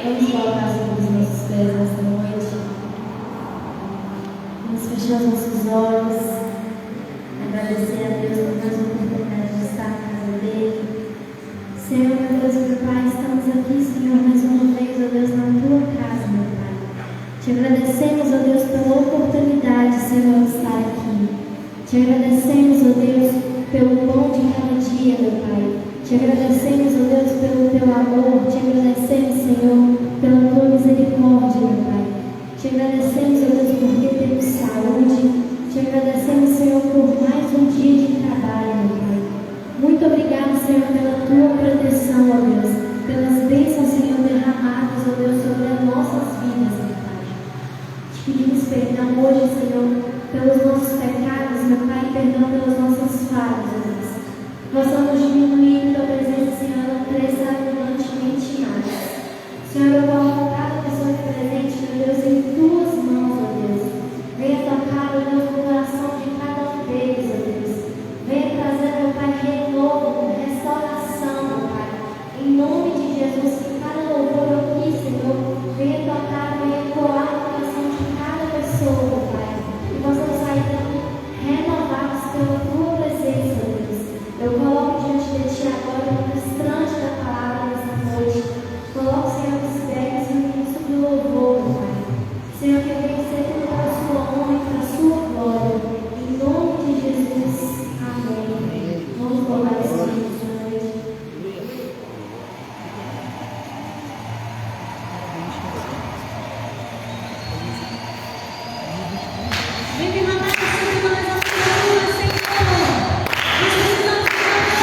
Vamos colocar sobre os nossos pés nesta noite. Vamos fechar os nossos olhos. Agradecer a Deus por mais uma oportunidade de estar na casa dele. Senhor, meu Deus e meu Pai, estamos aqui, Senhor, mais uma vez, ó Deus, na tua casa, meu Pai. Te agradecemos, ó Deus, pela oportunidade, Senhor, de estar aqui. Te agradecemos, ó Deus, pelo pão de cada dia, meu Pai. Te agradecemos, ó Deus, pelo teu amor. Te agradecemos, Senhor, pela tua misericórdia, meu Pai. Te agradecemos, ó Deus, porque temos saúde. Te agradecemos, Senhor, por mais um dia de trabalho, meu Pai. Muito obrigado, Senhor, pela tua proteção, ó Deus. Pelas bênçãos, Senhor, derramadas, ó Deus, sobre as nossas vidas, meu Pai. Te pedimos perdão hoje, Senhor, pelos nossos pecados, meu Pai, perdão pelas nossas falhas, ó Deus. Nós vamos diminuir tua presença, Senhor, não cresça abundantemente mais. Senhor, eu coloco cada pessoa que presente, meu Deus, em tuas mãos, ó Deus. Venha tocar, ó Deus, no coração de cada um deles, ó Deus. Venha trazer, meu Pai, renovo, restauração, meu Pai. Em nome de Jesus, que cada louvor aqui, Senhor, venha tocar, venha coar no coração de cada pessoa, meu Pai. E possamos sair daqui renovados pela tua presença, ó Deus. Eu coloco diante de ti agora o ministrante da palavra nesta noite. Coloco, Senhor, os pés e o ministro do louvor, meu Pai. Senhor, que venha ser tudo para a sua honra e para a sua glória. Em nome de Jesus. Amém. Vamos louvar esse Deus nesta noite. Vem me mandar esse Senhor nessa semana, Senhor. Precisamos de Deus.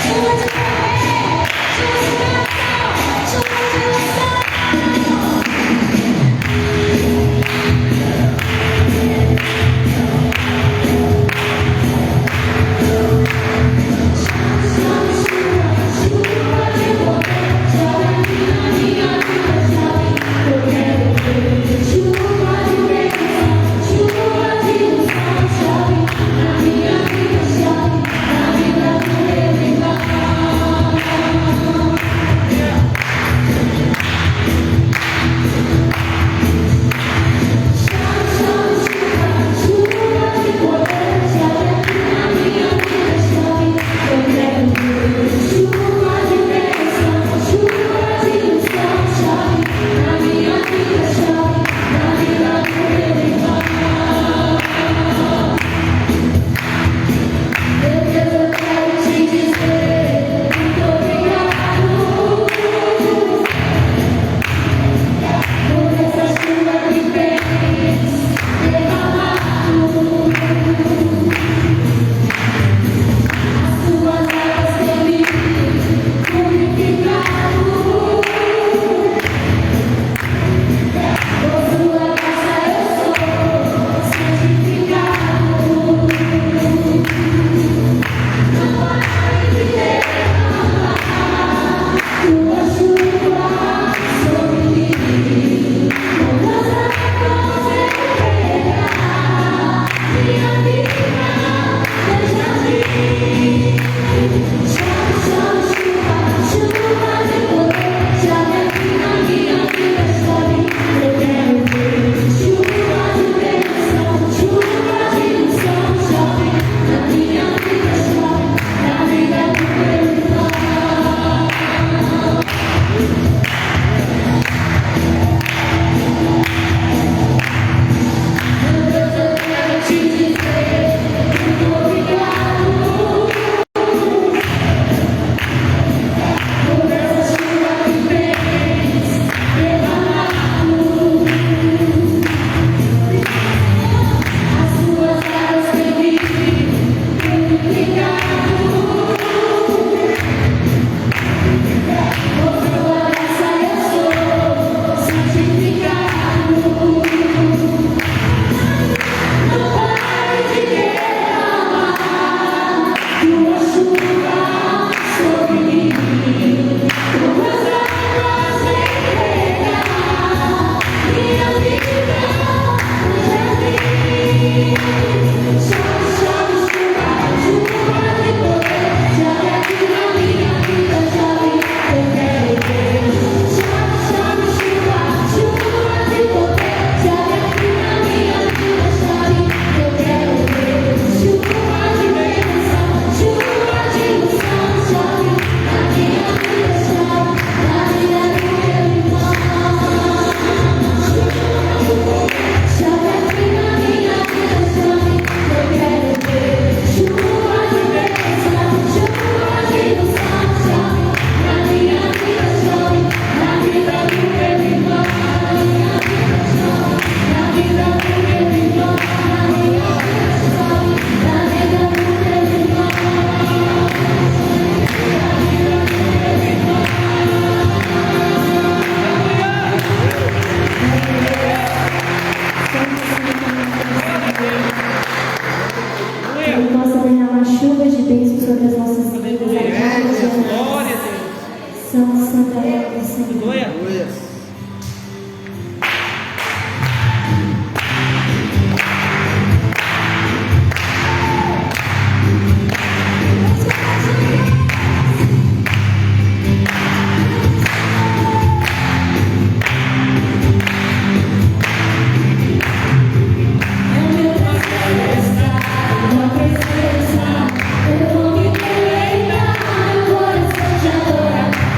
Chuva de poder, chuva de bênção, chuva de unção. a glória do Senhor. Aleluia.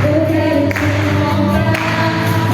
Eu quero te honrar.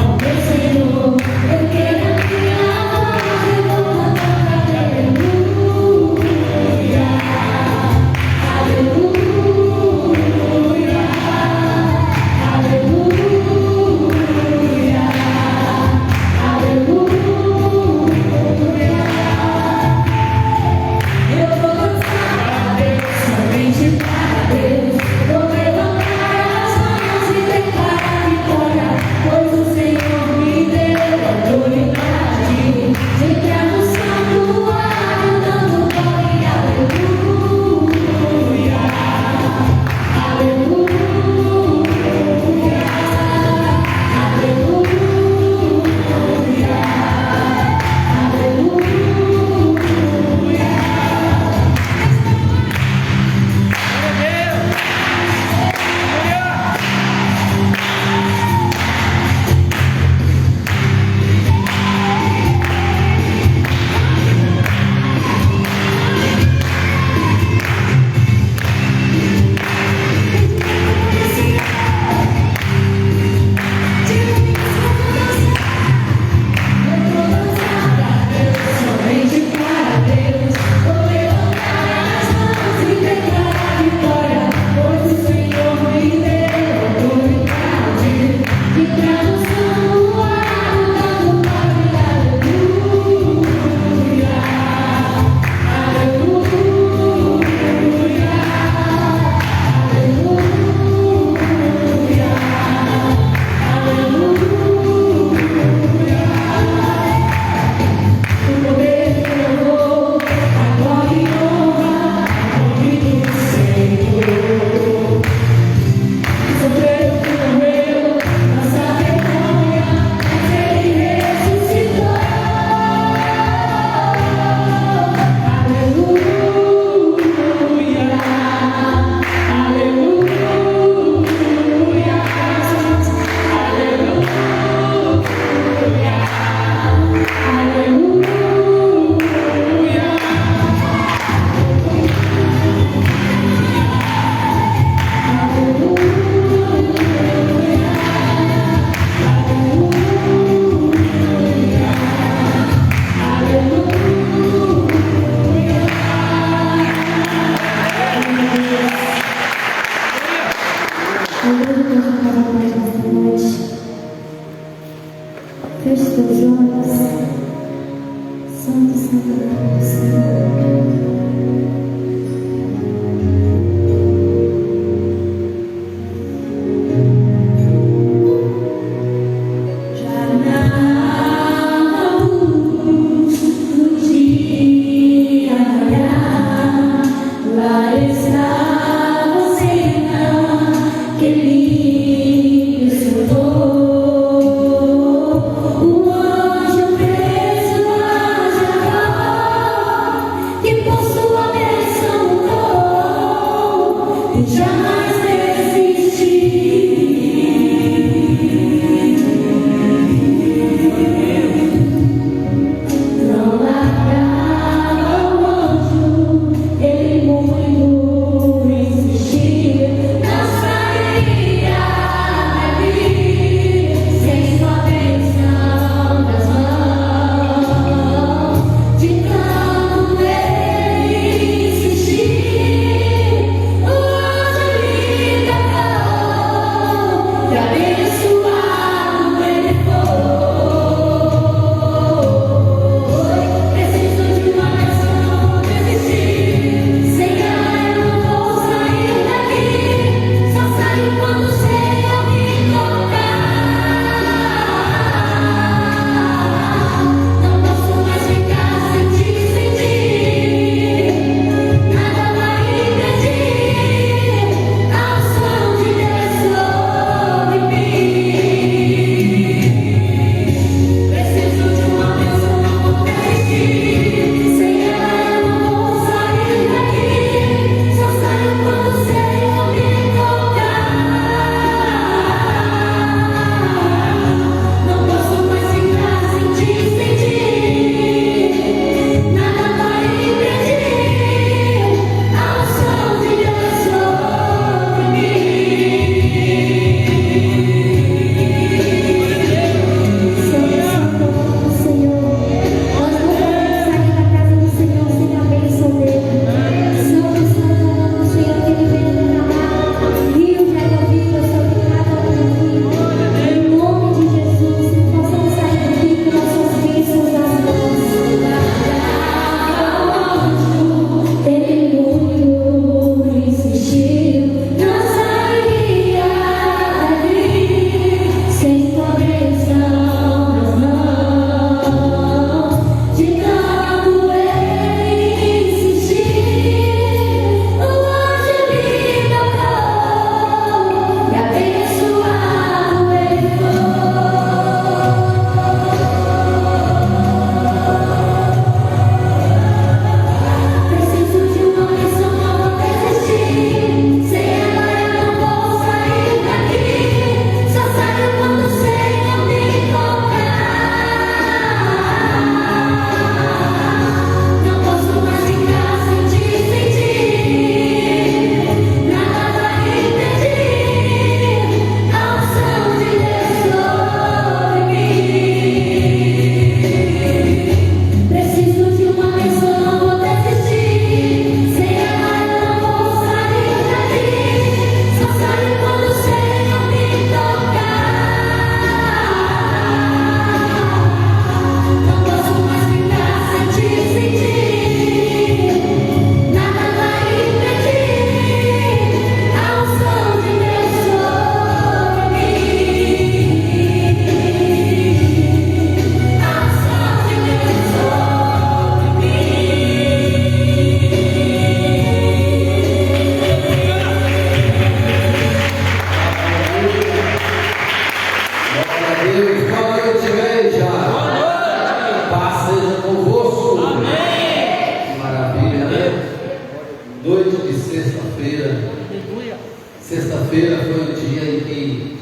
sexta-feira foi o dia em que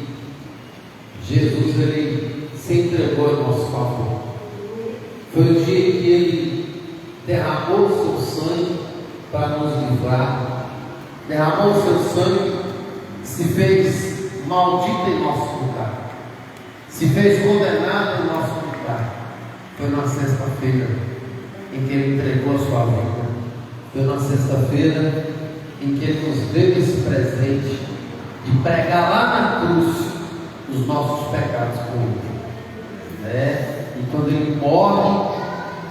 Jesus ele se entregou em nosso favor. Foi o dia em que Ele derramou o seu sangue para nos livrar, derramou o seu sangue, se fez maldito em nosso lugar, se fez condenado em nosso lugar. Foi na sexta-feira em que Ele entregou a sua vida. Foi na sexta-feira em que Ele nos deu esse presente de pregar lá na cruz os nossos pecados por Ele. E quando Ele morre,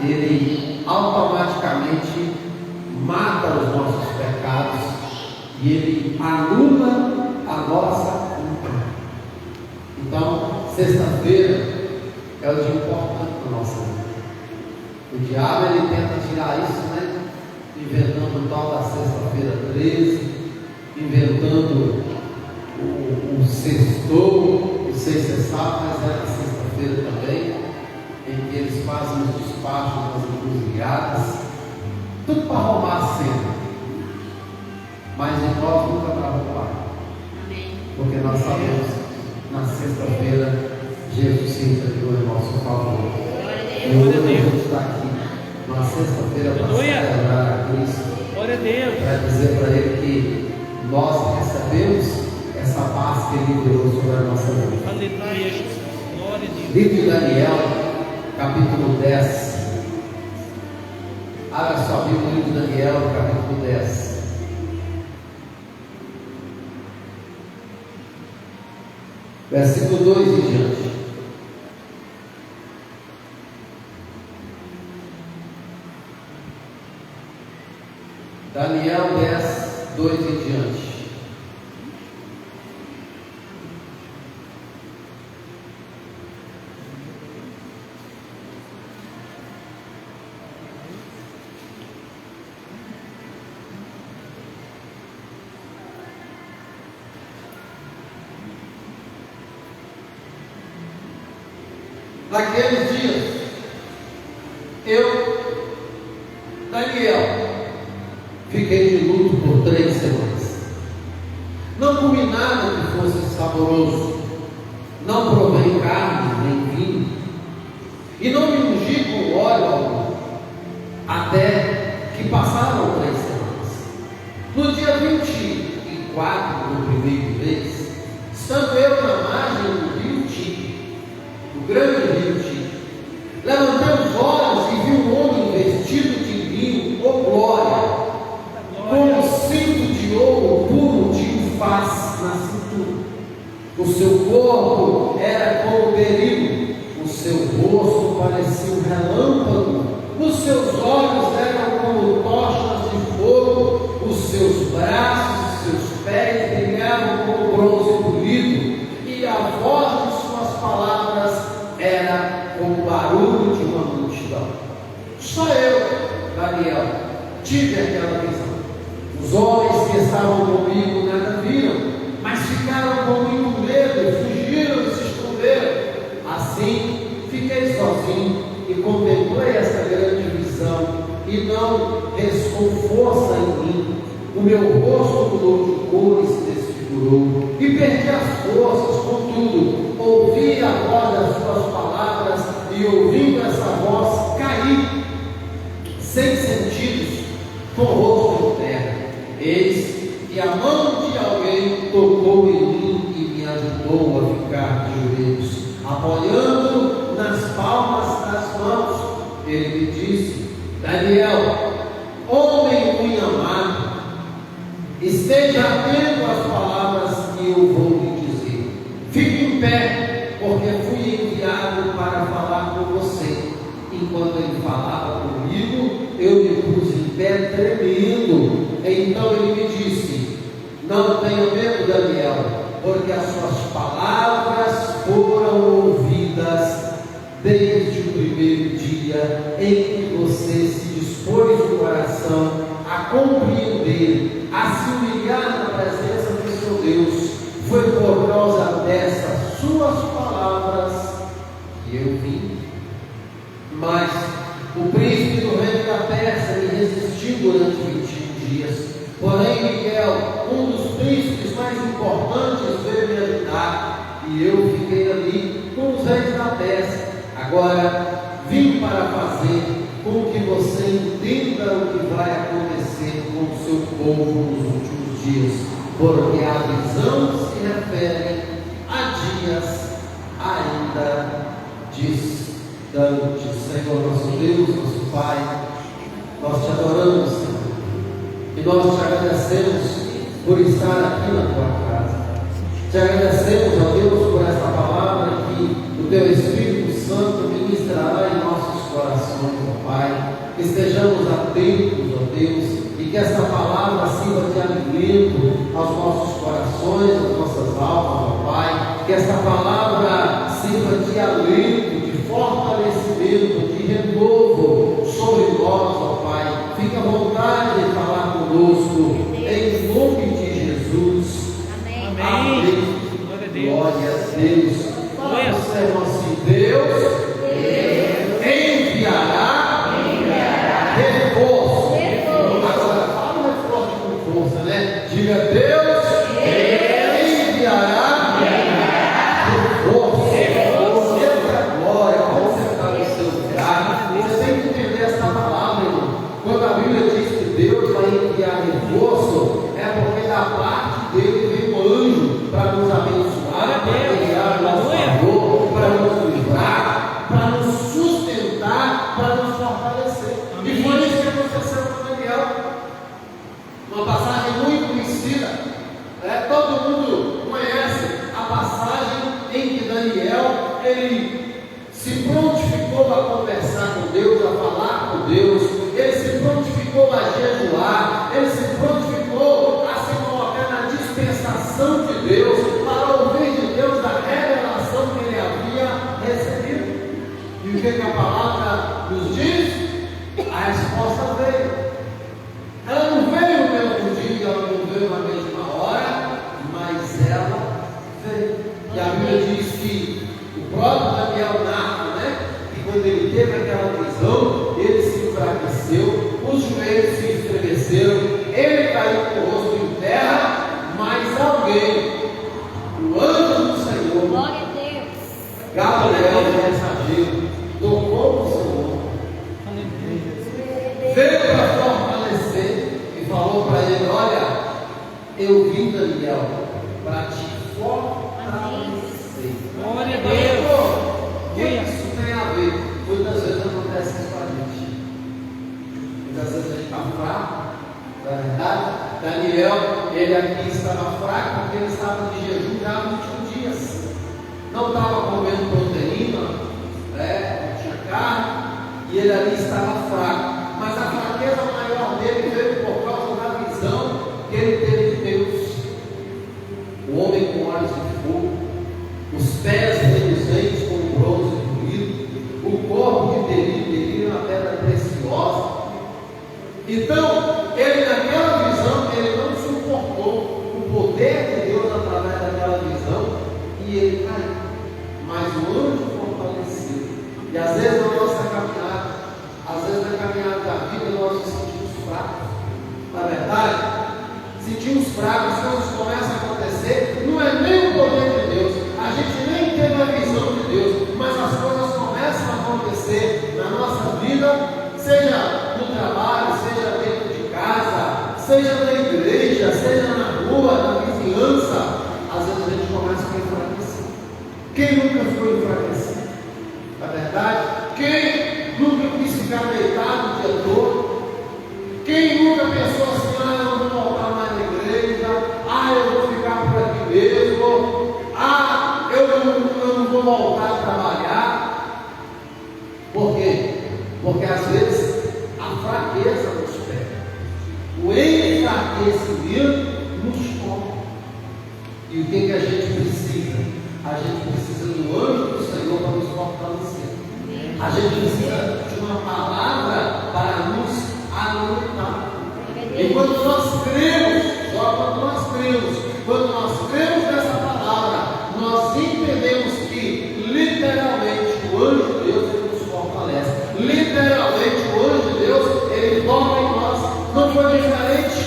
Ele automaticamente mata os nossos pecados e Ele anula a nossa culpa. Então, sexta-feira é o dia importante da nossa vida. O diabo ele tenta tirar isso, né? Inventando o tal da sexta-feira 13, inventando o sextou, não sei se você sabe, mas é na sexta-feira também, em que eles fazem os despachos das encruzilhadas, tudo para roubar a cena, mas em nós nunca para roubar, porque nós sabemos que na sexta-feira Jesus se entregou em nosso favor. E hoje a gente está aqui na sexta-feira para celebrar a Cristo, para dizer para Ele que nós recebemos essa paz que Ele deu sobre a nossa vida. Aleluia, Jesus. Glória a Deus. Livro de Daniel, capítulo 10. Abra sua Bíblia, livro de Daniel, capítulo 10. Versículo 2 em diante. Daniel 10, 2 em diante. Naqueles dias, eu, Daniel, fiquei de luto por 3 semanas. Não comi nada que fosse saboroso, não provei carne nem vinho, e não me ungi com óleo algum, até que passaram 3 semanas. No dia 24 do primeiro mês, estando eu na margem do rio Tigre, o grande rio Tigre, levantei os olhos e vi um homem vestido de linho, ou glória, com um cinto de ouro puro de ufaz na cintura. O seu corpo era como berilo, o seu rosto parecia um relâmpago, os seus olhos eram como tochas de fogo, os seus braços e seus pés brilhavam como bronze polido, e a voz de suas palavras era como o barulho de uma multidão. Só eu, Daniel, tive aquela visão. Os homens que estavam comigo nada viram, mas ficaram com muito medo, fugiram e se esconderam. Assim, fiquei sozinho e contemplei essa grande visão, e não restou força em mim. O meu rosto mudou de cor e se desfigurou, e perdi as forças. Contudo, ouvi a voz das suas palavras, e ouvindo essa voz, caí, sem sentidos, com o rosto em terra. Eis que a mão de alguém tocou em mim e me ajudou a ficar de joelhos, apoiando nas palmas das mãos. Ele me disse: Daniel, homem muito amado, esteja atento às palavras que eu vou lhe dizer. Fique em pé, porque fui enviado para falar com você. Enquanto ele falava comigo, eu me pus em pé tremendo. Então ele me disse: não tenha medo, Daniel, porque as suas palavras foram ouvidas desde o primeiro dia em que você se dispôs no coração a compreender, a se humilhar na presença do seu Deus. Foi por causa dessas suas palavras que eu vim. Mas o príncipe do reino da Pérsia me resistiu durante 21 dias. Porém, Miguel, um dos príncipes mais importantes, veio me ajudar, e eu fiquei ali com os reis da Pérsia. Agora, vim para fazer com que você entenda o que vai acontecer com o seu povo nos últimos dias, porque a visão se refere a dias ainda distantes. Senhor, nosso Deus, nosso Pai, nós te adoramos, Senhor, e nós te agradecemos por estar aqui na tua casa. Te agradecemos, ó Deus, por esta palavra que o teu Espírito Santo ministrará em nossos corações, ó Pai. Que estejamos atentos, ó Deus, e que esta palavra sirva de alimento aos nossos corações, às nossas almas, ó Pai. Que esta palavra sirva de alento, de fortalecimento, de renovo sobre nós, ó Pai. Fique à vontade de falar conosco, em nome de Jesus. Amém. Amém. Glória a Deus. Glória a Deus. Glória. Você é nosso Deus. Enviará reforço. Agora fala o reforço com força, né? Diga, Deus enviará reforço. Eita glória, como você está no seu lugar. Você tem que entender essa palavra, irmão. Quando a Bíblia diz que Deus vai enviar reforço, é porque da parte dele vem um anjo para nos abençoar, para guiar o nosso favor, para nos livrar, para nos sustentar, para nos fortalecer. E foi isso que aconteceu com Daniel. Uma passagem muito conhecida, né? Todo mundo conhece a passagem em que Daniel ele se prontificou a conversar com Deus, a falar com Deus, ele se prontificou a jejuar, ele se prontificou a se colocar na dispensação de Deus, para ouvir de Deus da revelação que ele havia recebido. E o que a palavra nos diz? A resposta veio. Ela não veio no mesmo dia, ela não veio na mesma hora, mas ela veio. E a Bíblia diz que o próprio Daniel narra, né? Que quando ele teve aquela visão, ele se enfraqueceu, os joelhos se estremeceram, ele caiu com o rosto em terra, mas alguém, o anjo do Senhor, Glória a Deus. Gabriel, o mensageiro, tocou no Senhor, veio para fortalecer e falou para ele: olha, eu vim, Daniel, para te fortalecer. Glória a Deus. O que isso tem a ver? Muitas vezes acontece isso com a gente. Muitas vezes a gente está fraco, não é verdade? Daniel, ele aqui estava fraco porque ele estava de jejum já há 21 dias. Não estava comendo proteína, né? Não tinha carne, e ele ali estava fraco. Mas a fraqueza maior dele veio por causa da visão que ele teve de Deus. O homem com olhos de fogo, os pés reluzentes com bronze polido, o corpo de delírio na pedra preciosa. Então, ele naquela visão, ele não suportou o poder de Deus através daquela visão, e ele caiu. Mas o anjo fortaleceu. E às vezes na nossa caminhada, às vezes na caminhada da vida, nós nos sentimos fracos. Na verdade, sentimos fracos, as coisas começam a acontecer, não é nem o poder de Deus, a gente nem teve a visão de Deus, mas as coisas começam a acontecer na nossa vida, seja no trabalho, seja dentro de casa, seja na igreja, seja na rua, na vizinhança. Às vezes a gente começa a enfraquecer. Quem nunca foi enfraquecido? Na verdade, quem nunca quis ficar deitado o dia todo? Quem nunca pensou assim: ah, eu não vou voltar mais na igreja, ah, eu vou ficar por aqui mesmo, ah, eu não vou voltar a trabalhar? Por quê? Porque às vezes a fraqueza nos pega, o enfraquecimento nos toma. E o que a gente precisa? A gente precisa do anjo do Senhor para nos fortalecer. A gente precisa de uma palavra para nos alimentar. E quando nós cremos nessa palavra, nós entendemos que literalmente o anjo de Deus ele nos fortalece. Literalmente o anjo de Deus ele toca em nós. Não foi diferente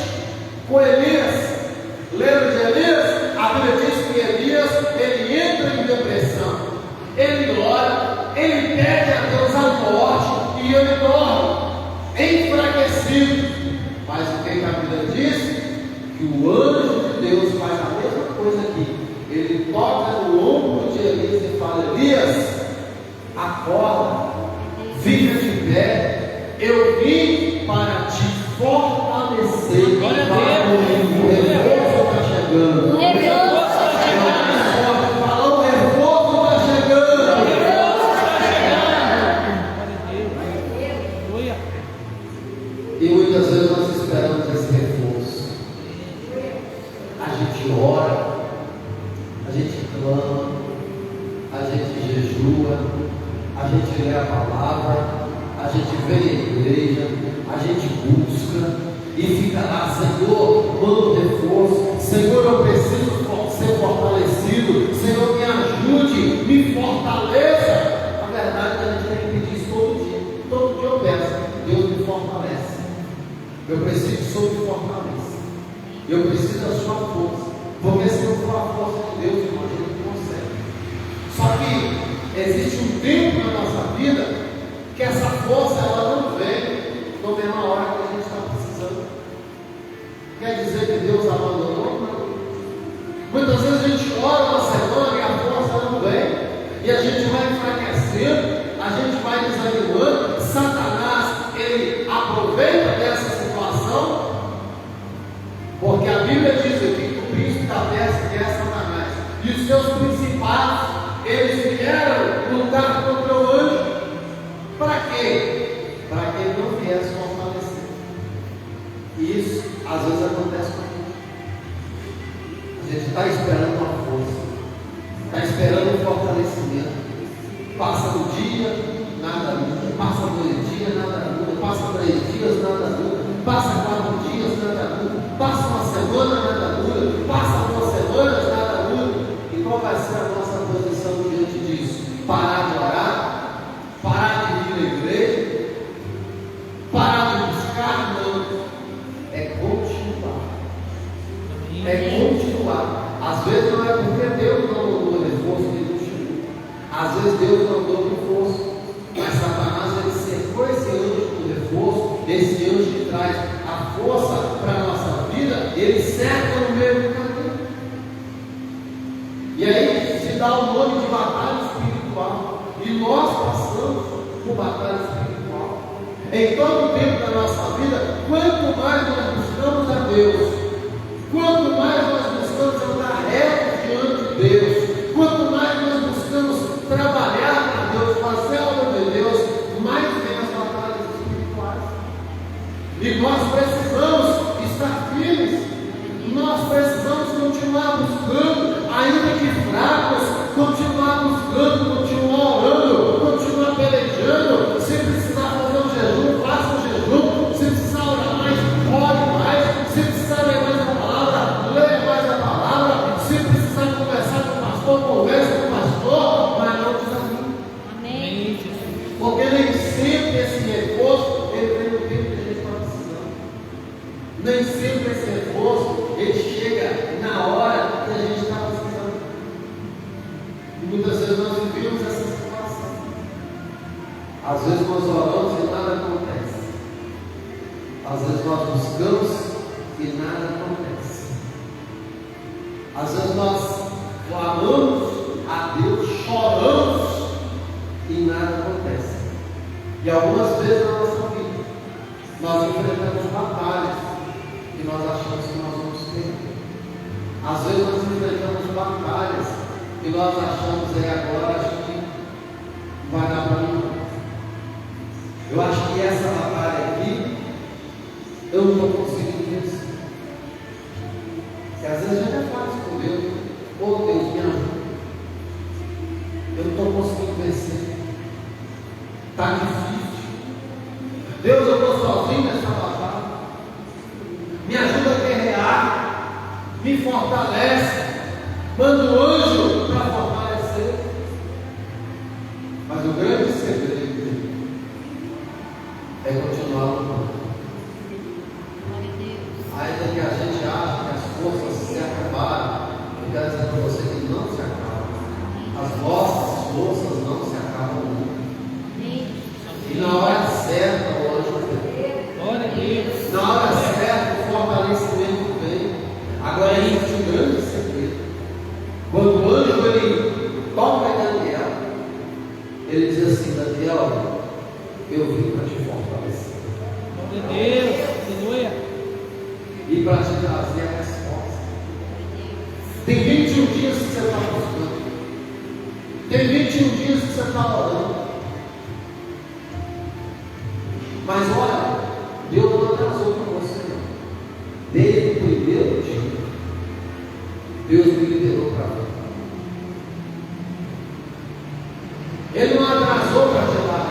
lê a palavra, a gente vem à igreja, a gente busca e fica lá, Senhor, manda um reforço, Senhor, eu preciso ser fortalecido, Senhor, me ajude, me fortaleça. A verdade é que a gente tem que pedir isso todo dia eu peço, Deus me fortalece, eu preciso que o Senhor me fortaleça, eu preciso da sua força, porque se não for a força de Deus, irmão, a gente não consegue. Só que existe um tempo na nossa vida que essa força ela não vem na mesma hora que a gente está precisando. Quer dizer que Deus abandonou? Não. Muitas vezes a gente ora uma semana e a força não vem, e a gente vai enfraquecendo, a gente vai desanimando. Satanás, ele aproveita dessa situação, porque a Bíblia diz aqui que o príncipe da terra é Satanás, e os seus principados, eles vieram lutar contra o anjo. Para quê? Para que ele não viesse fortalecer. E isso às vezes acontece com a gente. A gente está esperando uma força, está esperando um fortalecimento. Passa um dia, nada muda. Passa 2 dias, nada muda. Passa 3 dias, nada muda. Passa 4 dias, nada muda. Passa uma semana, nada muda. Passa 2 semanas, nada muda. E qual vai ser a nossa posição diante disso? Parar de orar? Parar de vir à igreja? Parar de buscar? Não. É continuar. É continuar. Às vezes não é porque Deus não mandou reforço que não chegou. Às vezes Deus mandou reforço, mas Satanás ele cercou esse anjo do reforço, esse anjo que traz a força para a nossa vida, ele cerca no meio do caminho. E aí se dá o nome de batalha espiritual. E nós passamos por batalha espiritual. Em todo o tempo da nossa vida, quanto mais nós buscamos a Deus, quanto mais nós buscamos andar reto diante de Deus, quanto mais nós buscamos trabalhar para Deus, fazer a obra de Deus, mais vem as batalhas espirituais. E nós precisamos estar firmes, nós precisamos continuar buscando, ainda que fracos, continuar buscando, continuar orando, continuar pelejando. Se precisar fazer um jejum, faça um jejum. Se precisar orar mais, ore mais. Se precisar ler mais a palavra, leia mais a palavra. Se precisar conversar com o pastor, converse com o pastor, mas não desanime. Amém. Porque nem sempre esse reforço ele vem no tempo que a gente está precisando. Nem sempre esse reforço ele chega na hora que a gente está precisando. E muitas vezes nós vivemos essa situação. Às vezes nós oramos e nada acontece. Às vezes nós buscamos e nada acontece. Às vezes nós clamamos a Deus, choramos e nada acontece. E algumas vezes na nossa vida nós enfrentamos batalhas e nós achamos que nós vamos perder. Às vezes nós enfrentamos batalhas e nós achamos agora acho que vai dar para mim. Eu acho que essa batalha aqui eu não estou conseguindo vencer. E às vezes a gente é fácil com Deus. Oh Deus, me ajuda. Eu não estou conseguindo vencer. Está difícil. Deus, eu estou sozinho nessa batalha. Me ajuda a guerrear. Me fortalece. Manda um anjo para fortalecer. Mas o grande segredo é continuar lutando. Ainda que a gente ache que as forças se acabaram, eu quero dizer para você que não se acabam. As nossas forças não se acabam nunca. E na hora certa, o anjo vem. Glória a Deus. Na hora certa, o fortalecimento vem. Agora existe um grande segredo. Quando o anjo ele toca Daniel, ele diz assim: Daniel, eu vim para te fortalecer. Glória a Deus. Aleluia. E para te trazer a resposta. Tem 21 dias que você está buscando. Tem 21 dias que você está orando. Mas olha, Deus não atrasou para você não. Desde o primeiro dia, Deus me liberou para mim. Ele não atrasou para te dar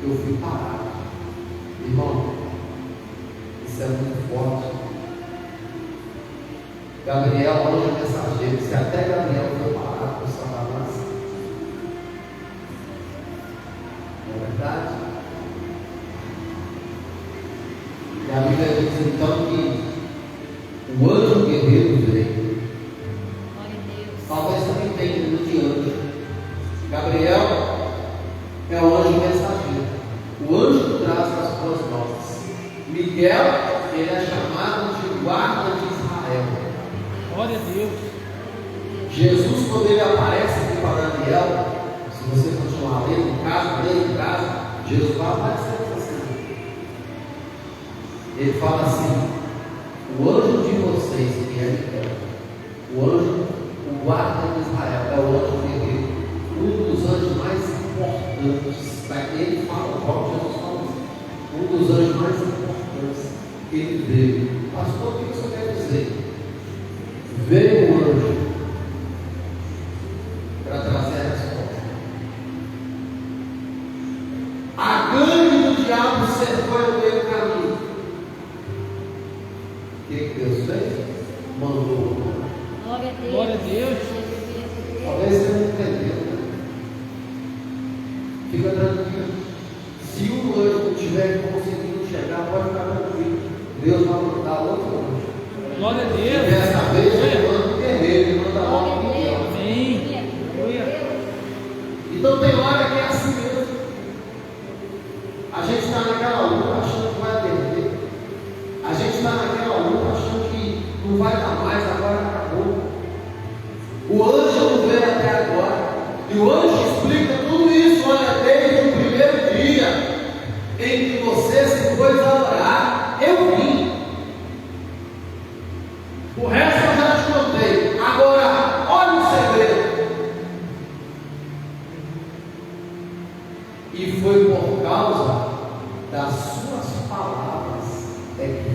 eu fui parado. Irmão, isso é muito forte. Gabriel, anjo mensageiro, se até Gabriel foi parado por Satanás, não é verdade? E a Bíblia diz então que o anjo guerreiro veio. Talvez você não entenda muito de anjo. Gabriel é o anjo mensageiro, o anjo que traz as boas novas. Miguel, ele é chamado de guarda de Israel. Glória a Deus. Jesus, quando ele aparece aqui para Daniel, se você continuar lendo em casa, Jesus vai aparecer assim. Ele fala assim: o anjo de vocês, que é Miguel, o anjo, o guarda de Israel, é o anjo guerreiro, um dos anjos mais importantes. Ele fala, o próprio Jesus fala assim, um dos anjos mais importantes que ele veio. Pastor, o que isso quer dizer? Veio o anjo para trazer a resposta. A gangue do diabo cercou no meio do caminho. O que Deus fez? Mandou. Glória a Deus. Talvez você não entendeu, né? Fica tranquilo. Se o anjo não estiver conseguindo chegar, pode ficar tranquilo. Deus vai mandar outro anjo. Glória a E Deus. dessa vez ele manda o guerreiro, ele manda logo o Miguel. Amém. Aleluia. Então tem hora que é assim mesmo. A gente está naquela luta achando que vai perder. A gente está naquela luta achando que não vai dar mais, agora acabou. O anjo não veio até agora. E o anjo explica tudo isso, olha, desde o primeiro dia em que você se pôs a orar, eu vim. O resto eu já te contei. Agora, olha o segredo. E foi por causa das suas palavras que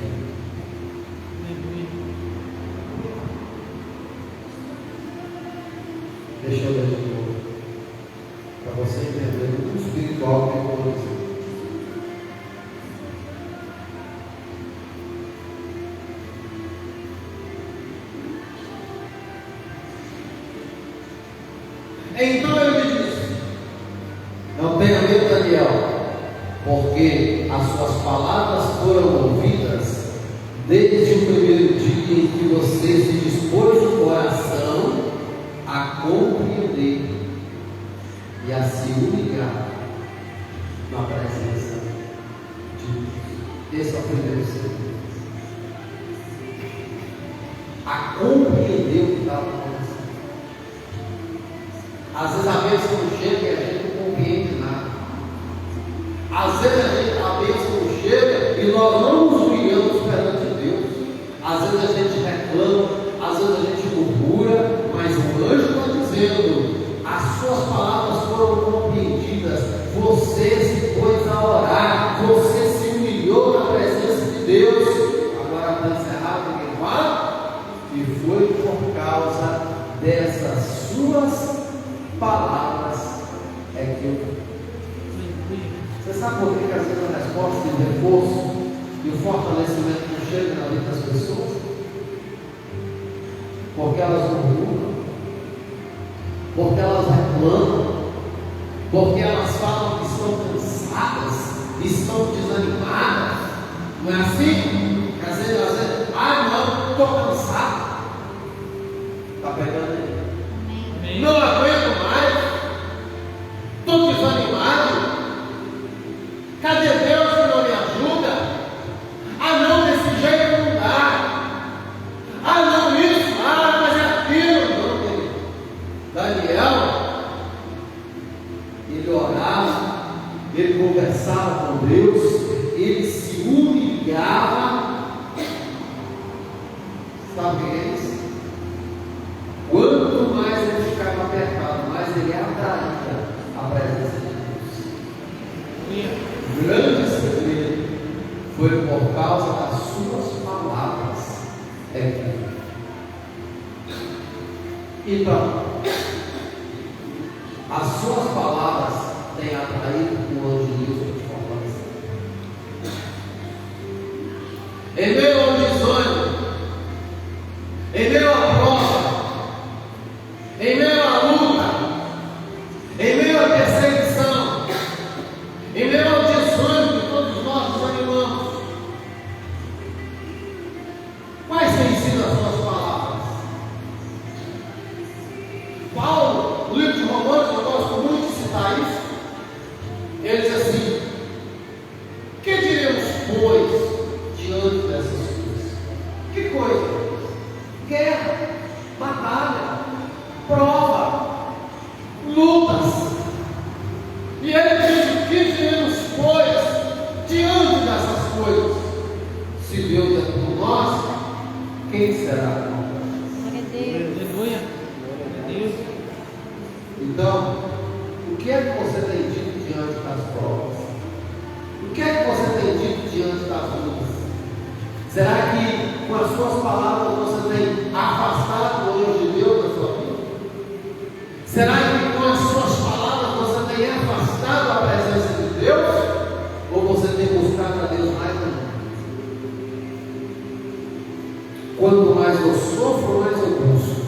deixa eu ler de novo, para você entender o espiritual que eu vou dizer. Então ele disse: não tenha medo, Daniel, porque as suas palavras foram ouvidas desde o primeiro dia em que você se dispôs o coração a compreender e a se humilhar na presença de Deus. Esse é o primeiro segredo. A compreender o que estava acontecendo. Às vezes a bênção não chega e a gente não compreende nada. Às vezes a bênção não chega e nós não nos humilhamos perante Deus. Às vezes a gente reclama, às vezes a gente murmura, mas o anjo está dizendo: as suas palavras foram compreendidas, você se pôs a orar, você se humilhou na presença de Deus. Agora para encerrar, ninguém fala. E foi por causa dessas suas palavras que eu. Você sabe por que às vezes a resposta e o reforço e o fortalecimento não chega na vida das pessoas? Porque elas murmuram, porque elas reclamam, porque elas falam que estão cansadas, estão desanimadas. Não é assim? Às vezes, não, estou cansado. Está pegando aí? Não aguento mais, estou desanimado. Cadê Deus que não me ajuda? Não, desse jeito não dá. Não, isso, mas é aquilo. Não, querido. Daniel, ele orava, ele conversava com Deus, ele se humilhava. Sabe o que é isso? Quanto mais ele ficava apertado, mais ele atraía a presença de Deus. O grande segredo foi por causa das suas palavras. Então, as suas palavras têm atraído o anjo de Deus. em meio à luta, em meio à perseguição, em meio ao desânimo que todos nós desanimamos, quais têm sido as suas palavras? Paulo, no livro de Romanos, eu gosto muito de citar isso, ele diz assim: que diremos, pois, diante dessas coisas? Que coisa? Guerra, batalha, prova, lutas. E ele diz: que diremos, pois, diante dessas coisas? Se Deus é por nós, quem será? Aleluia. Glória a Deus. Então, o que é que você tem dito diante das provas? O que é que você tem dito diante das lutas? Será que com as suas palavras você tem afastado o anjo de Deus da sua vida? Será que com as suas palavras você tem afastado a presença de Deus? Ou você tem buscado a Deus mais ainda? Quanto mais eu sofro, mais eu busco.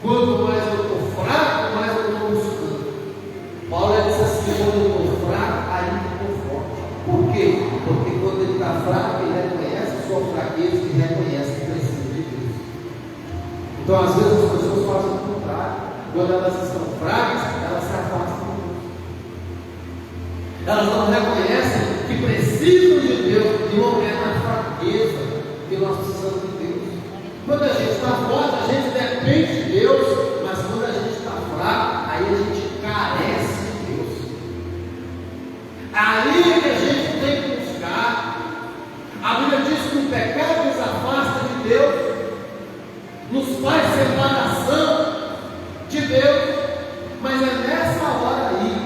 Quanto mais eu estou fraco, mais eu estou buscando. Paulo diz assim: quando eu estou fraco, aí eu estou forte. Por quê? Porque quando ele está fraco, ele reconhece a sua fraqueza e reconhece que precisa de Deus. Então, às vezes, as pessoas fazem o contrário. Quando elas estão fracas, elas se afastam de Deus. Elas não reconhecem que precisam de Deus, de momento na fraqueza, que nós precisamos de Deus. Quando a gente está forte, a gente depende de Deus, mas quando a gente está fraco, aí a gente carece de Deus. Aí é que a gente tem que buscar. A Bíblia diz que o pecado nos afasta de Deus, nos faz separação de Deus, mas é nessa hora aí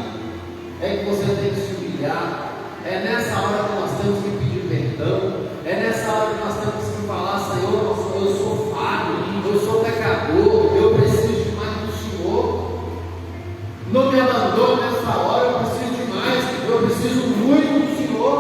é que você tem que se humilhar, é nessa hora que nós temos que pedir perdão, é nessa hora que nós temos que falar: Senhor, eu sou falho, eu sou pecador, eu preciso de mais do Senhor. Não me abandone nessa hora, eu preciso de mais, eu preciso muito do Senhor.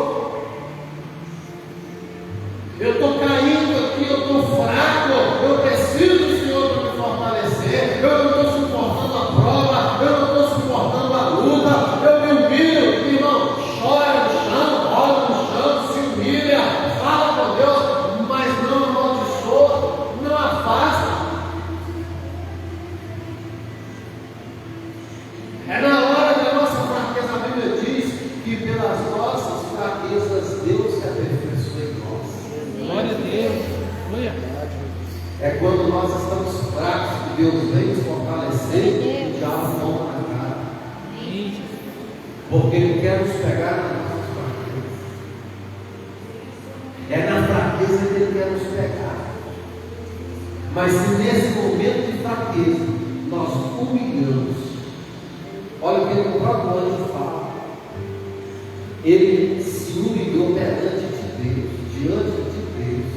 Eu estou caindo aqui, eu estou fraco, eu preciso do Senhor para me fortalecer. Eu não estou suportando a prova, eu não estou suportando a luta. Eu me humilho, irmão, chora no chão, rola no chão, se humilha, fala com Deus, mas não amaldiçoa, não afasta. É na hora da nossa fraqueza, a Bíblia diz que pelas nossas fraquezas Deus se aperfeiçoa em nós. Glória a Deus. Aleluia. É quando nós estamos fracos que Deus vem nos fortalecer e já a mão na cara. Porque Ele quer nos pegar nas nossas fraquezas. É na fraqueza que Ele quer nos pegar. Mas se nesse momento de fraqueza nós humilhamos, olha o que o próprio anjo fala. Ele se humilhou perante de Deus, diante de Deus.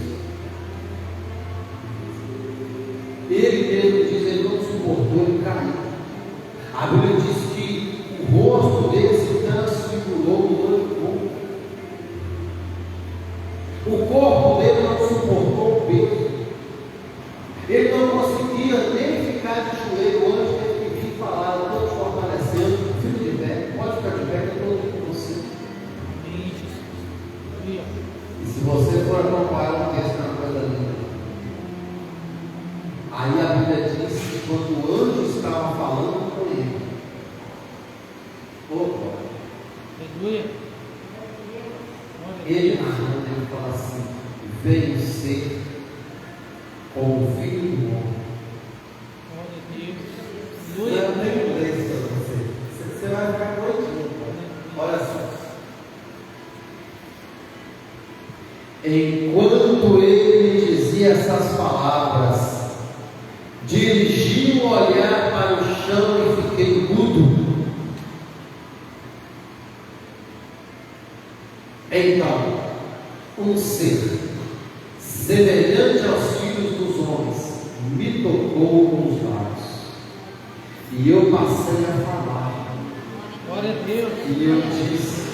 Ele mesmo diz: ele não suportou, ele caiu. A Bíblia diz que o rosto dele se transfigurou no olho corpo. O corpo dele não suportou o peso. Ele não conseguia nem ficar de joelho. O anjo teve que vir falar: eu estou te fortalecendo, fica de pé, pode ficar de pé, que eu estou aqui com você. E se você for acompanhar o texto na coisa linda, aí a Bíblia diz que quando o anjo estava falando com ele, opa, ele narrando, ele fala assim: veio ser como filho do homem. Eu tenho inglês para você. Você vai ficar doidinho. Olha só. Enquanto ele dizia essas palavras, dirigi o olhar para o chão e fiquei mudo. Então, um ser semelhante aos filhos dos homens me tocou nos lábios, e eu passei a falar. Glória a Deus. E eu disse: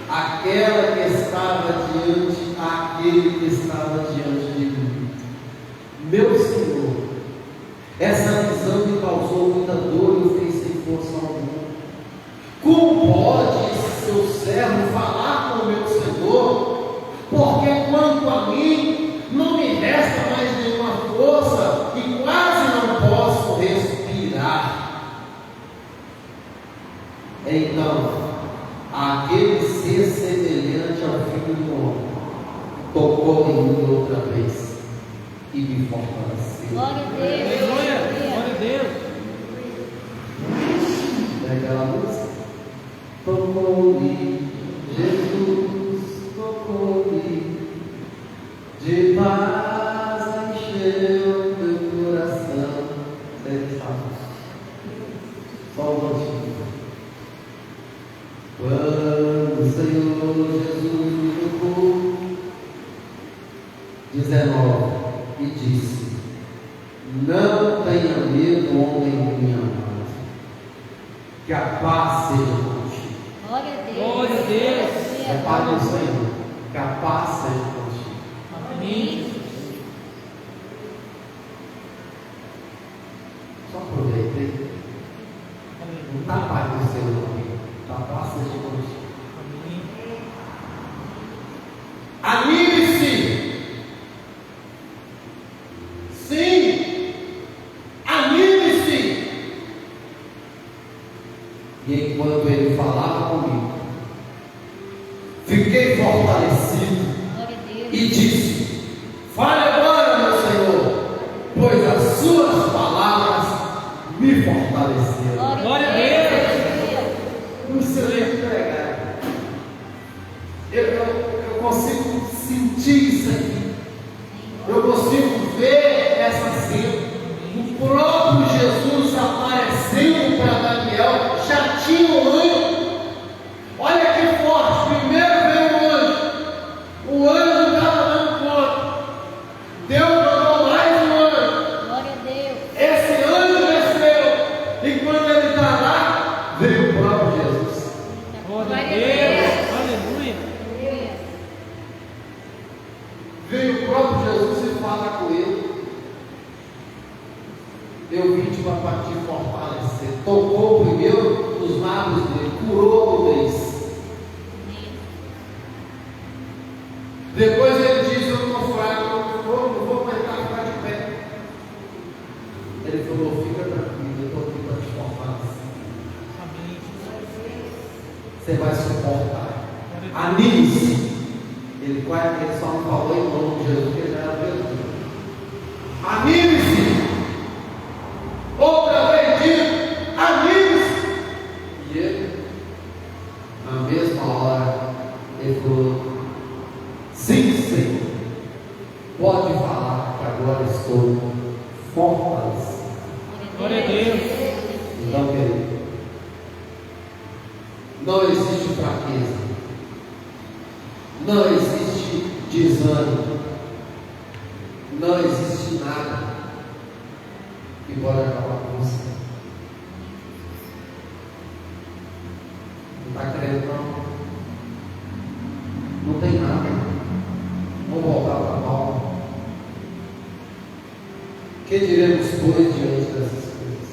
aquela que estava diante, aquele que estava diante de mim, meu Senhor, essa visão causou muita dor e eu fiquei sem força alguma. Como pode esse seu servo falar com o meu Senhor? Porque quanto a mim, não me resta mais nenhuma força e quase não posso respirar. Então, aquele ser semelhante ao Filho do Homem tocou em mim outra vez e me fortaleceu. Glória a Deus. Aleluia. Glória a Deus. É aquela música? Tocou-me, Jesus, tocou-me, de paz encheu meu coração. Você sabe? Só um minutinho. Quando o Senhor Jesus me tocou, 19, e disse: não tenha medo, homem minha mãe, que a paz seja contigo. Glória a Deus. Glória a Deus. É paz do Senhor, que a paz seja contigo. Amém. Só aproveitei. Não está a paz do Senhor, amigo. Está a paz seja contigo. Amém. Anime-se! Sim! Anime-se! E enquanto ele falava comigo, fiquei fortalecido Glória a Deus. e disse: fale agora, meu Senhor, pois as suas palavras me fortaleceram. Glória a Deus. Não precisa nem pregar. Eu consigo sentir isso aqui. Eu consigo ver essa cena. O próprio Jesus aparecendo para Daniel. Já tinha um anjo. Olha que forte. Primeiro veio o anjo. O anjo estava dando conta. Deus mandou mais um anjo. Glória a Deus. Esse anjo desceu. E quando ele está lá, veio o próprio Jesus. Glória a Deus. Aleluia. Veio o próprio Jesus e fala com ele. Eu vim para te fortalecer. Tocou primeiro nos lábios dele, curou o mês. Depois ele diz: eu estou fraco, não vou aguentar ficar de pé. Ele falou: fica tranquilo, eu estou aqui para te fortalecer. Amém. Você vai suportar. Anime-se. Ele só não falou em nome de Jesus, porque já era Jesus. Anime-se! Outra vez diz: anime-se! E ele, na mesma hora, ele falou: sim, Senhor, pode falar, que agora estou fortalecido. Glória a Deus. Então, querido, não existe fraqueza. Não existe desânimo, não existe nada que pode acabar com você. Não está crendo, não? Não tem nada. Vamos voltar para a Paulo. Que diremos, pois, diante dessas coisas?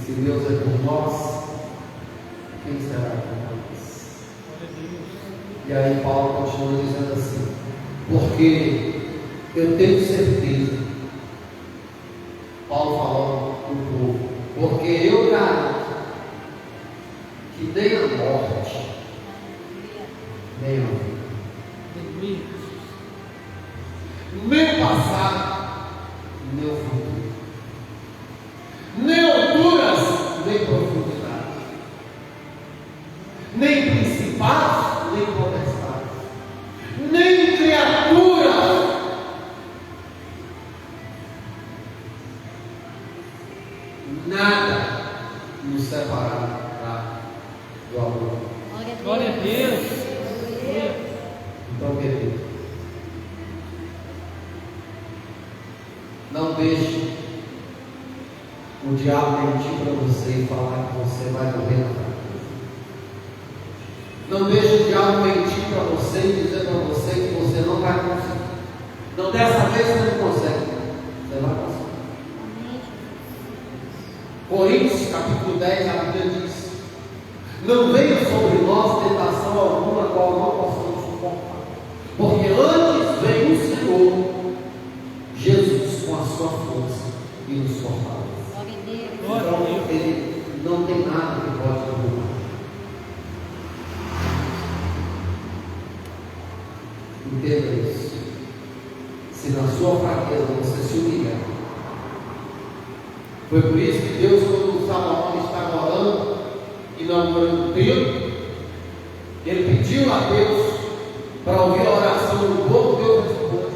Se Deus é por nós, quem será por nós? E aí Paulo continua dizendo assim: porque eu tenho certeza, Paulo falando para o povo, porque eu garanto que nem a morte, nem a vida, nem o passado, nem o futuro, nem alturas, nem profundidade, nem principados, nem potestade, nem criatura, nada nos separará do amor. Glória a Deus. Então, querido, não deixe o diabo mentir para você e falar que você vai morrer na frente. Não deixe o diabo mentir para você e dizer para você que você não vai conseguir. Não, dessa vez você não consegue. Você vai conseguir. Coríntios capítulo 10, a Bíblia diz: não veio sobre nós tentação alguma qual não possamos suportar, porque antes veio o Senhor Jesus com a sua força e nos fortalece. Então ele não tem nada que pode derrubar. Entenda isso. Se na sua fraqueza você se humilhar. Foi por isso que Deus, quando Salomão estava orando, inaugurando o templo, ele pediu a Deus para ouvir a oração do povo. Deus responde.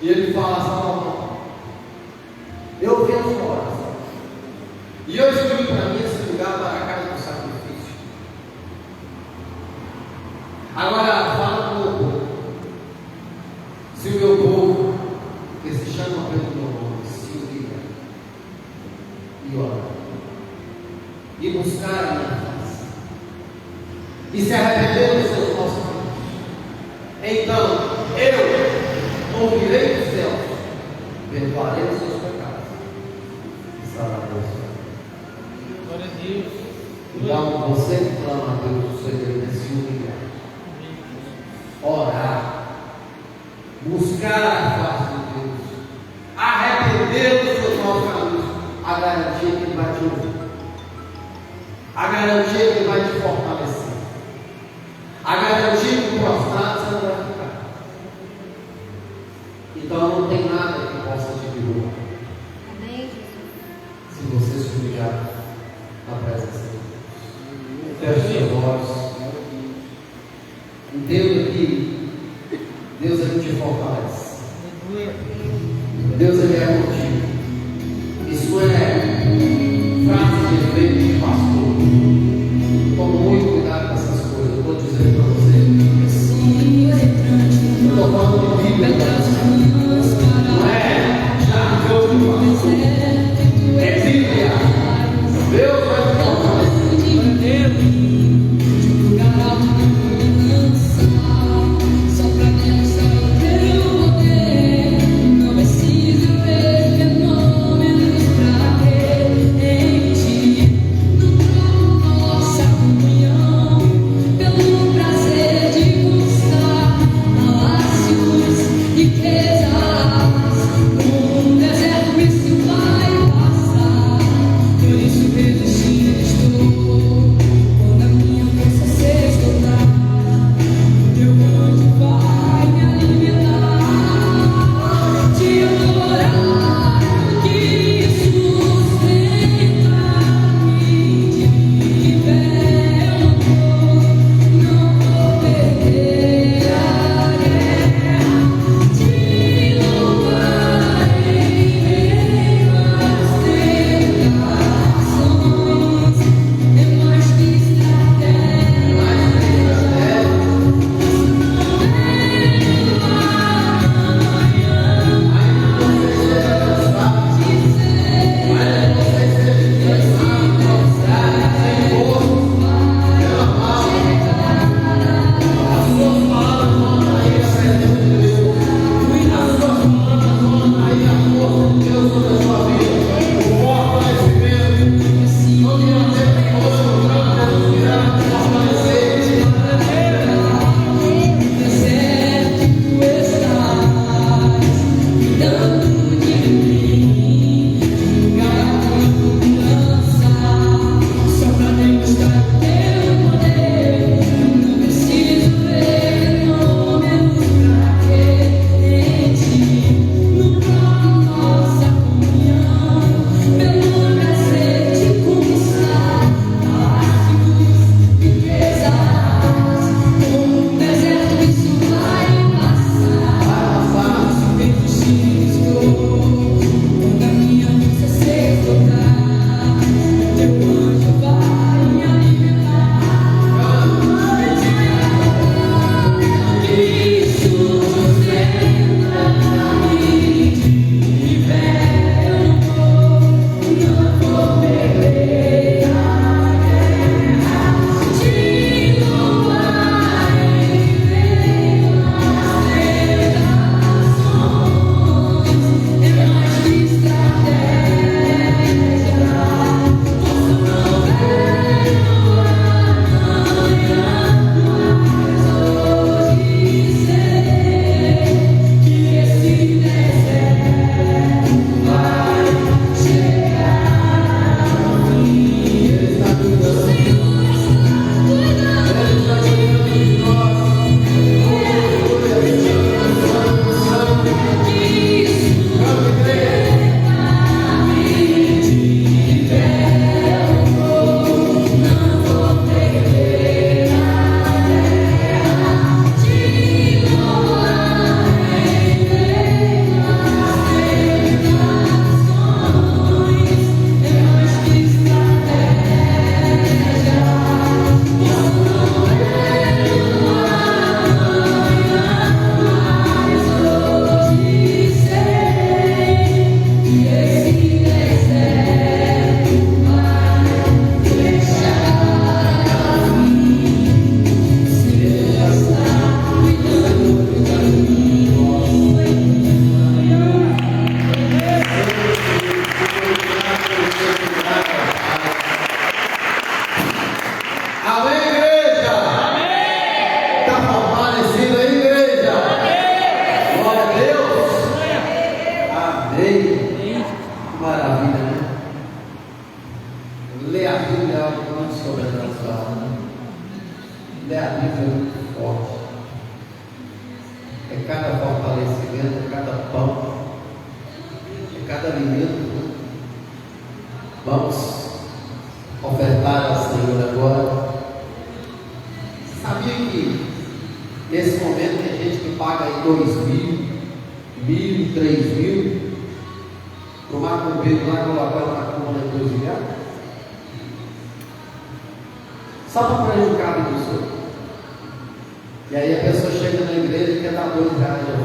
E ele fala a Salomão: eu ouvi a sua oração, e eu escolhi para mim esse lugar para a casa do sacrifício. Agora fala para o meu povo. Se o meu povo, que se chama pelo meu nome, se humilhar e orar, e buscar a minha face, e se arrepender dos seus maus caminhos, então eu ouvirei dos céus, perdoarei os seus pecados e sararei os seus. Glória a Deus. Então você que clama a Deus, o segredo é se humilhar, orar, buscar a face de Deus, arrepender dos seus maus caminhos. A garantia que Ele vai te ouvir, a garantia que Ele vai te fortalecer, a garantia que prostrado você não vai ficar. Então não tem nada que possa te derrubar. Amém, Jesus. Se você se humilhar na presença de Deus. Feche seus olhos. Entenda que Deus Ele te fortalece. Deus Ele é contigo. Isso é frase de efeito de pastor. Toma muito cuidado. Amém? Maravilha, né? Ler a Bíblia é algo muito sobrenatural. Ler a Bíblia é muito forte. É cada fortalecimento, é cada pão, é cada alimento. Vamos ofertar ao Senhor agora. Sabia que nesse momento tem gente que paga aí 2.000, 1.000, 3.000 para o macumbeiro lá colocar na macumba depois de cá? Só para prejudicar a vida dos outros. E aí a pessoa chega na igreja e quer dar R$2 de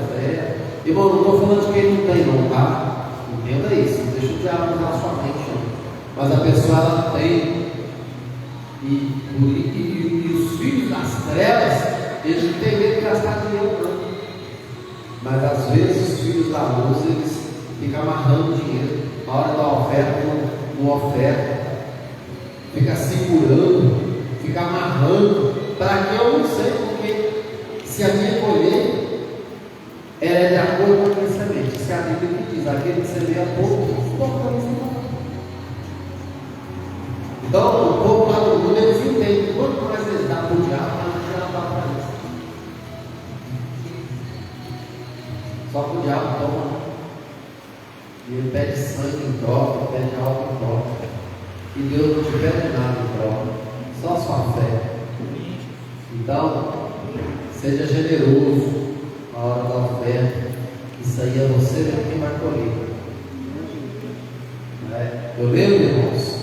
oferta. Irmão, não estou falando de quem não tem, não, tá? Entenda isso, não deixa o diabo usar a sua mente, não. Mas a pessoa ela tem. E os filhos das trevas, eles não têm medo de gastar dinheiro, não. Mas às vezes os filhos da luz, eles ficam amarrando dinheiro. Na hora da oferta, não oferta. Fica segurando, fica amarrando. Para que eu não sei, porque se a minha colheita ela é de acordo com a minha semente. Se a Bíblia que diz, aquele que semeia pouco, pouco também semeia. Então, o povo lá do mundo, eles entendem. Quanto mais eles dão para o diabo, mais o diabo dá para eles. Só que o diabo toma. E ele pede sangue em troca, pede álcool em troca. E Deus não te pede nada em troca. Só a sua fé. Então, seja generoso na hora da oferta. Isso aí é você mesmo quem vai colher. Eu lembro, irmãos,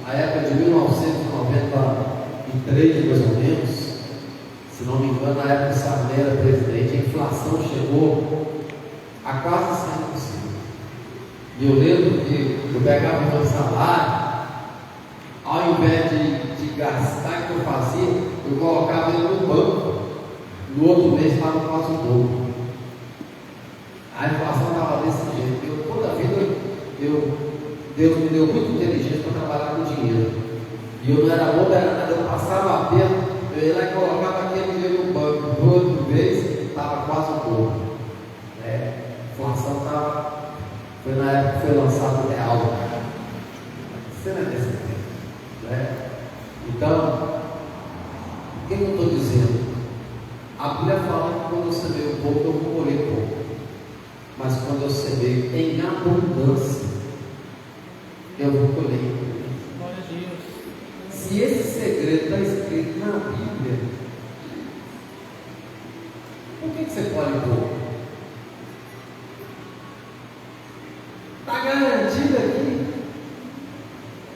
a época de 1993, mais ou menos, se não me engano, na época que Sarney era presidente, a inflação chegou a quase 100%. E eu lembro que eu pegava o meu salário, ao invés de gastar, que eu fazia, eu colocava ele no banco. No outro mês estava quase o dobro. A inflação estava desse jeito. Toda a vida Deus me deu muita inteligência para trabalhar com dinheiro. E eu não era bom, eu passava a perna, eu ia lá e colocava aquele dinheiro no banco. No outro mês estava quase o dobro. A inflação estava. Foi na época que foi lançado o real. Você não é desse tempo. Então, o que eu estou dizendo? A Bíblia fala que quando eu semeio pouco, eu vou colher pouco. Mas quando eu semeio em abundância, eu vou colher. Glória a Deus. Se esse segredo está escrito na Bíblia, por que você colhe pouco? Está garantido aqui.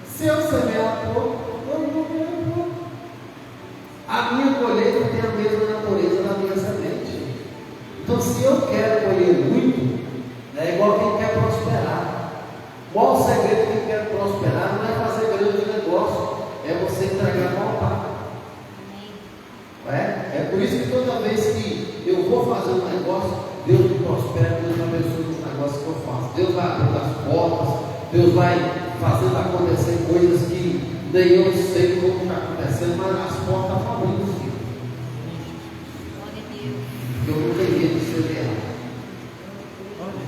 Se eu semear pouco, eu vou colher pouco. A minha colheita tem a mesma natureza da minha semente. Então, se eu quero colher muito, é igual quem quer prosperar. Qual o segredo de quem quer prosperar? Não é fazer grande negócio, é você entregar com altar. É por isso que toda vez que eu vou fazer um negócio, Deus me prospera, Deus me abençoa nos negócios que eu faço. Deus vai abrir as portas, Deus vai fazendo acontecer coisas que nem eu sei como está acontecendo, mas as portas estão abrindo. Eu não tenho medo de ser real.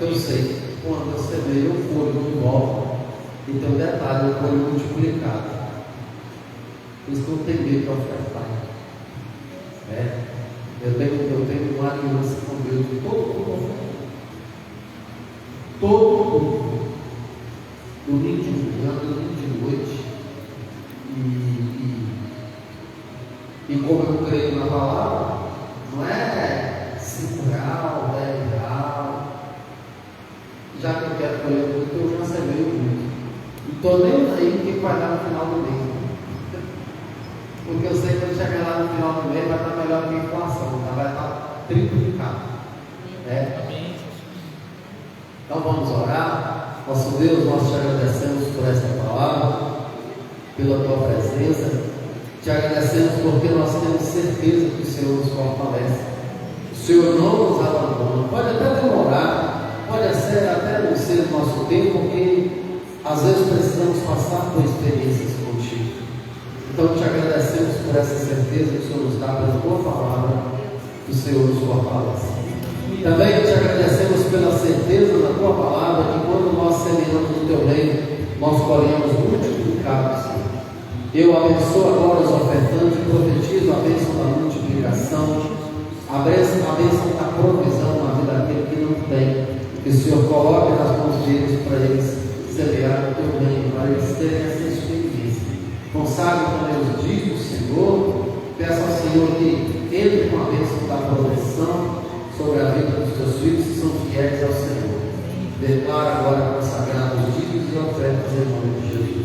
Eu sei, quando eu semeio, eu colho de volta. E tem um detalhe, eu colho multiplicado. Por isso que eu não tenho medo de ofertar. Eu tenho uma aliança com Deus de todo mundo. Todo mundo. Domingo de manhã, domingo de noite. E como eu creio na palavra, não é R$5, R$10. Já que eu quero colher muito, eu já semeio muito. E estou nem aí o que vai dar no final do mês. Porque eu sei que quando chegar lá no final do mês vai estar melhor que a inflação, vai estar triplicado. Então vamos orar. Nosso Deus, nós te agradecemos por esta palavra, pela tua presença. Te agradecemos porque nós temos certeza que o Senhor nos fortalece. O Senhor não nos abandona. Pode até demorar, pode ser até não ser o nosso tempo, porque às vezes precisamos passar por experiências contigo. Então te agradecemos por essa certeza que o Senhor nos dá pela tua palavra, que o Senhor nos fortalece. Também te agradecemos pela certeza da tua palavra, que quando nós semeamos no teu reino, nós colhemos multiplicados. Eu abençoo agora os ofertantes e profetizo a bênção da multiplicação, a bênção da provisão na vida daquele que não tem. Que o Senhor coloque nas mãos deles para eles semear o teu reino, para eles terem essa experiência. Consagre também os dias do Senhor. Peço ao Senhor que entre com a bênção da proteção sobre a vida dos teus filhos que são fiéis ao Senhor. Declara agora consagrado os dias e ofertas em nome de Jesus.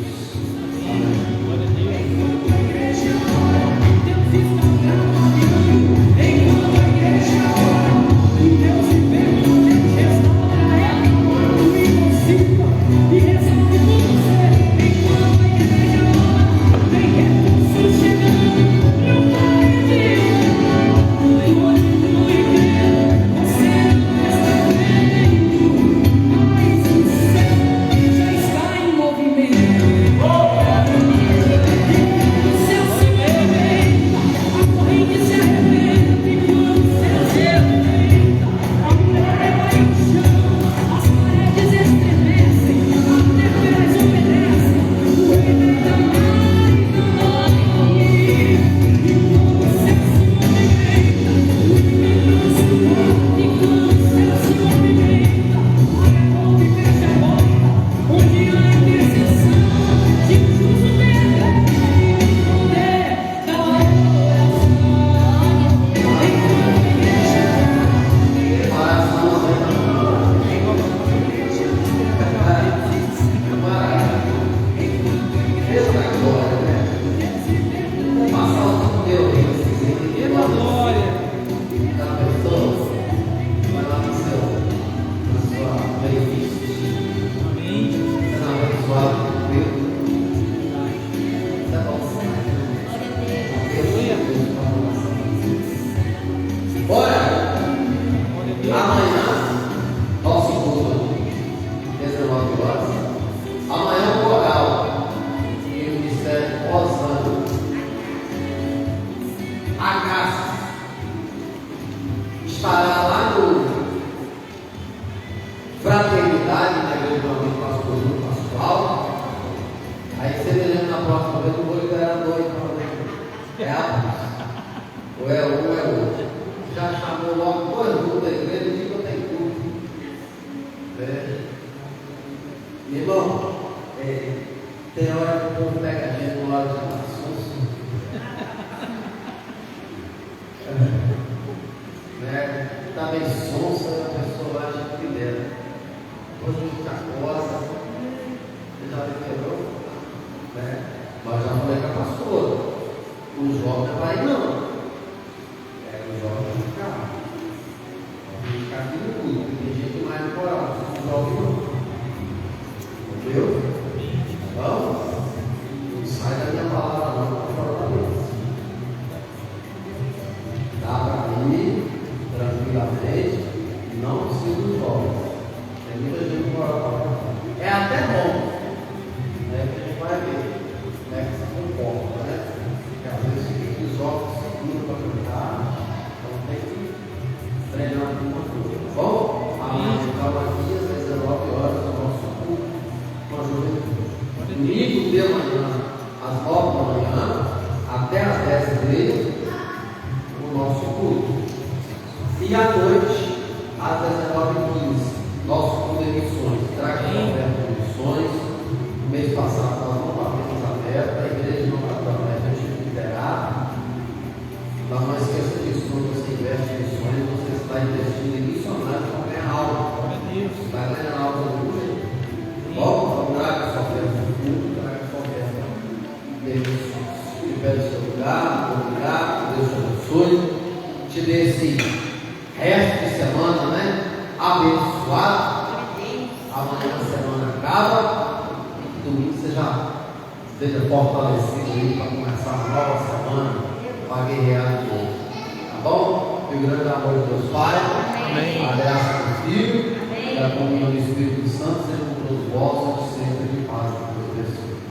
Amém. A graça do Filho e a comunhão do Espírito Santo sejam todos vossos sempre.